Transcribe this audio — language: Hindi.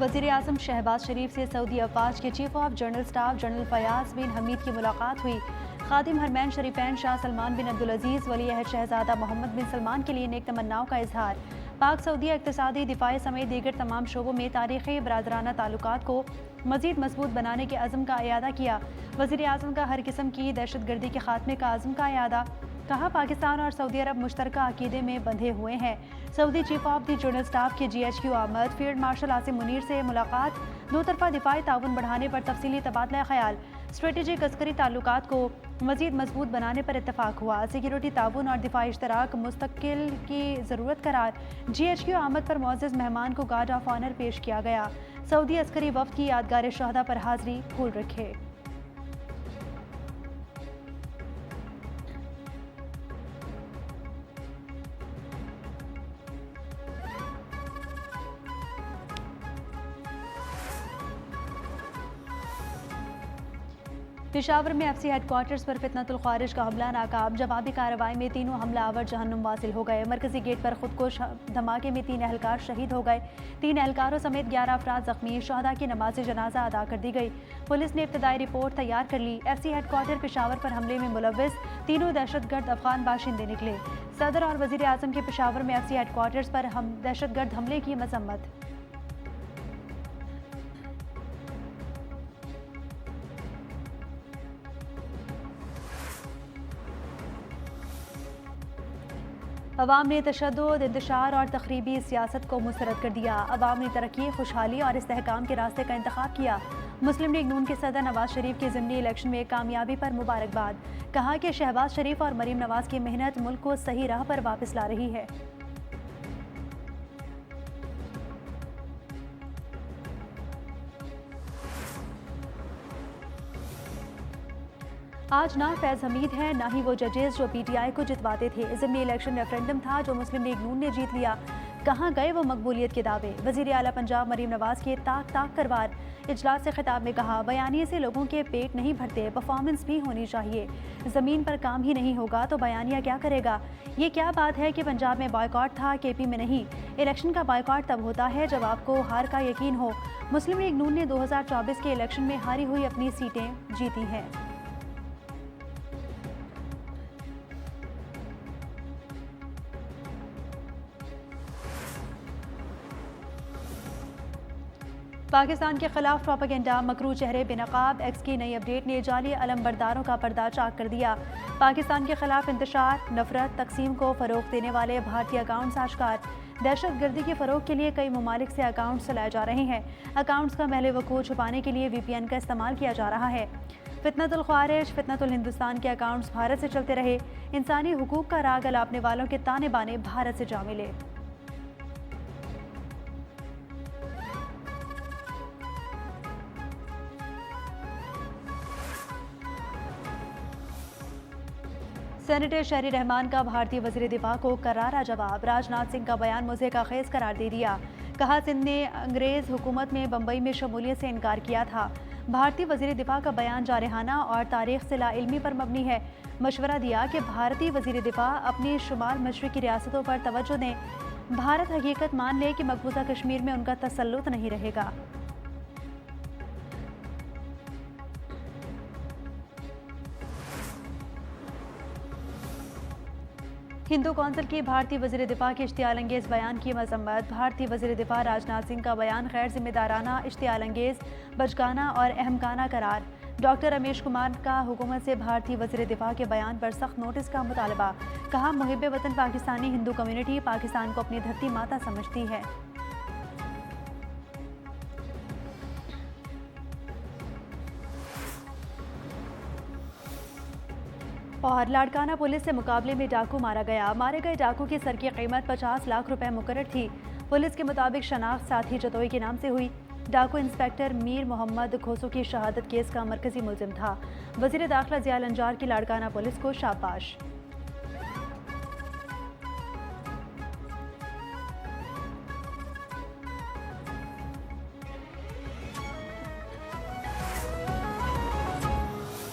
वज़ीर आज़म शहबाज शरीफ से सऊदी अफवाज के chief of general staff general Fayyaz bin Hamid की मुलाकात हुई। खादिम हरमैन शरीफैन शाह सलमान बिन अब्दुल अजीज़ वली अहद शहजादा मोहम्मद बिन सलमान के लिए नेक तमन्नाओं का इजहार। पाक सऊदी इक़्तिसादी दिफाई समेत दीगर तमाम शोबों में तारीख़ी बरादराना ताल्लुकात को मज़ीद मजबूत बनाने के अज़म का इयादा किया। वज़ीर आज़म का हर किस्म की दहशत गर्दी के खात्मे का अज़म का इयादा। कहा, पाकिस्तान और सऊदी अरब मुश्तरका अकीदे में बंधे हुए हैं। Saudi chief of the general staff के GHQ आमद। फील्ड मार्शल आसिम मुनीर से मुलाकात। दो तरफा दिफाई ताउन बढ़ाने पर तफसीली तबादला ख्याल। स्ट्रेटेजिक अस्करी ताल्लुकात को मजीद मजबूत बनाने पर इत्तफाक हुआ। सिक्योरिटी ताउन और दिफाई इश्तराक मुस्तकिल की ज़रूरत करार। GHQ आमद पर मुअज़्ज़ज़ मेहमान को गार्ड ऑफ ऑनर पेश किया गया। सऊदी अस्करी वफ़द की यादगार शहदा पर हाजिरी फूल रखे। पेशावर में FC हेडक्वार्टर्स पर फितनतुल ख्वारिज का हमला नाकाम। जवाबी कार्रवाई में तीनों हमलावर जहन्नुम वासिल हो गए। मरकजी गेट पर खुदकुश धमाके में 3 एहलकार शहीद हो गए। 3 एहलकारों समेत 11 अफराद जख्मी। शहदा की नमाज जनाजा अदा कर दी गई। पुलिस ने इब्तदाई रिपोर्ट तैयार कर ली। FC हेडक्वार्टर पेशावर पर हमले में मुलव्विस तीनों दहशतगर्द अफगान बाशिंदे निकले। सदर और वज़ीर आज़म के पेशावर में FC हेडक्वार्टर्स पर दहशतगर्द हमले की मजम्मत। अवाम ने तशद्दुद, इंतशार और तखरीबी सियासत को मुस्तरद कर दिया। अवाम ने तरक्की, खुशहाली और इस्तेहकाम के रास्ते का इंतखाब किया। मुस्लिम लीग नून के सदर नवाज शरीफ के ज़िमनी इलेक्शन में कामयाबी पर मुबारकबाद। कहा कि शहबाज शरीफ और मरीम नवाज की मेहनत मुल्क को सही राह पर वापस ला रही है। आज ना फैज़ हमीद है ना ही वो जजेस जो PTI को जितवाते थे। ज़िमनी इलेक्शन रेफरेंडम था जो मुस्लिम लीग नून ने जीत लिया। कहाँ गए वो मकबूलियत के दावे। वज़ीर आला पंजाब मरीम नवाज के ताक ताक करवार। इजलास से खिताब में कहा, बयानिए से लोगों के पेट नहीं भरते, परफॉर्मेंस भी होनी चाहिए। ज़मीन पर काम ही नहीं होगा तो बयानिया क्या करेगा। ये क्या बात है कि पंजाब में बॉयकॉट था, KP में नहीं। इलेक्शन का बॉयकॉट तब होता है जब आपको हार का यकीन हो। मुस्लिम लीग नून ने 2024 के इलेक्शन में हारी हुई अपनी सीटें जीती हैं। पाकिस्तान के खिलाफ प्रोपेगेंडा, मकरू चेहरे बेनकाब। एक्स की नई अपडेट ने जाली अलमबरदारों का पर्दा चाक कर दिया। पाकिस्तान के खिलाफ इंतशार, नफरत, तकसीम को फ़रोग देने वाले भारतीय अकाउंट्स आश्कार। दहशत गर्दी के फ़रोग के लिए कई ममालिक से अकाउंट्स चलाए जा रहे हैं। अकाउंट्स का महल वकूअ छुपाने के लिए VPN का इस्तेमाल किया जा रहा है। फितनतुल ख्वारिज, फितनतुल हिंदुस्तान के अकाउंट्स भारत से चलते रहे। इंसानी हुकूक का राग अलापने वालों के ताने बाने भारत से जा मिले। सेनेटर शहरी रहमान का भारतीय वज़ीर दिफा को करारा जवाब। राजनाथ सिंह का बयान मुझे का खेज करार दे दिया। कहा, सिंध ने अंग्रेज़ हुकूमत में बम्बई में शमूलियत से इनकार किया था। भारतीय वज़ीर दिफा का बयान जारहाना और तारीख से लाइल्मी पर मबनी है। मशवरा दिया कि भारतीय वज़ीर दिफा अपनी शुमाल मशरिकी रियासतों पर तवज्जो दें। भारत हकीकत मान ले कि मकबूजा कश्मीर में उनका तसल्लुत नहीं रहेगा। हिंदू कौंसिल की भारतीय वज़ीर दिफा के इश्तियाल अंगेज़ बयान की मजम्मत। भारतीय वज़ीर दिफा राजनाथ सिंह का बयान गैर जिम्मेदाराना, इश्तियाल अंगेज़, बचकाना और अहमकाना करार। डॉक्टर रमेश कुमार का हुकूमत से भारतीय वज़ीर दिफा के बयान पर सख्त नोटिस का मुतालबा। कहा, मुहिब्बे वतन पाकिस्तानी हिंदू कम्यूनिटी पाकिस्तान को अपनी धरती माता समझती है। और लाड़काना पुलिस से मुकाबले में डाकू मारा गया। मारे गए डाकू की सर की कीमत 50 लाख रुपए मुकर्रर थी। पुलिस के मुताबिक शनाख्त साथी जतोई के नाम से हुई। डाकू इंस्पेक्टर मीर मोहम्मद खोसो की शहादत केस का मरकजी मुलजिम था। वज़ीर दाखिला ज़िया लंजार की लाड़काना पुलिस को शाबाश।